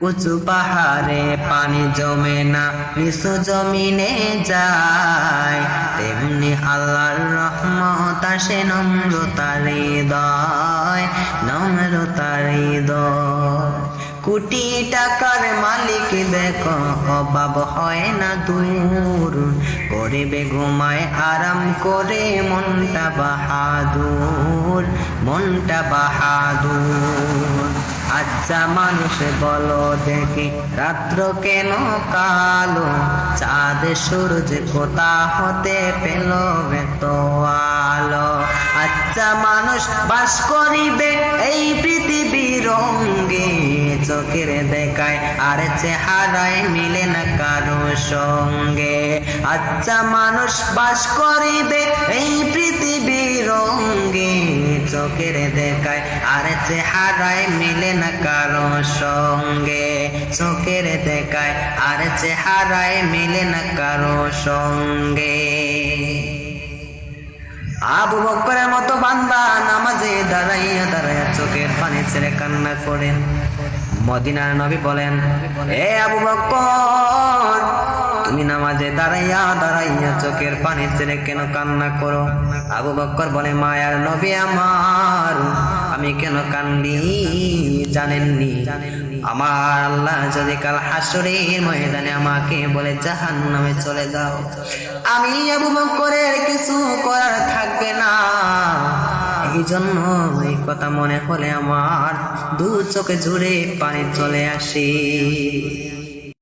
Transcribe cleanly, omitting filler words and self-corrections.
উঁচু পাহাড়ে পানি জমে না, নিচু জমিনে যায়, তেমনি আল্লাহর রহমত আসে নম্রতার হৃদয়, নম্রতার হৃদয়। কোটি টাকার মালিক দেখো অভাব হয় না দূর, গরিবে ঘুমায় আরাম করে মনটা বাহাদুর, মনটা বাহাদুর। আচ্ছা মানুষ বলো দেখি রাত্র কেন কালো, চাঁদ সূরজ কোথা হতে পেল এত আলো। আচ্ছা মানুষ বাস করিবে এই পৃথিবীর রঙ্গে, চোখের দেখায় আর চেহারায় মিলে না কারো সঙ্গে। আচ্ছা মানুষ বাস করিবে এই পৃথিবীর রঙ্গে, চোখের দেখায় আর চেহারায় মিলে না কারো সঙ্গে, চোখের দেখায় আর চেহারায় মিলে না কারো সঙ্গে। আবু বকরের মতো বান্দা নামাজে দাঁড়াইয়া দাঁড়াইয়া চোখের পানি ছেড়ে কান্না করেন। মদিনার নবী বলেন, এ আবু বকর, তুমি নামাজে দাঁড়াইয়া দাঁড়াইয়া চোখের পানি ছেড়ে কেন কান্না করো? আবু বকর বলে, মায়ার নবী আমার, আমি কেন কান্দি জানেননি? আমার আল্লাহ যদি কাল হাসরের ময়দানে আমাকে বলে জাহান্নামে চলে যাও, আমি আবু বকরের কিছু করার থাকবে না। এই জন্য এই কথা মনে হলে আমার দু চোখে জুড়ে পানি চলে আসে।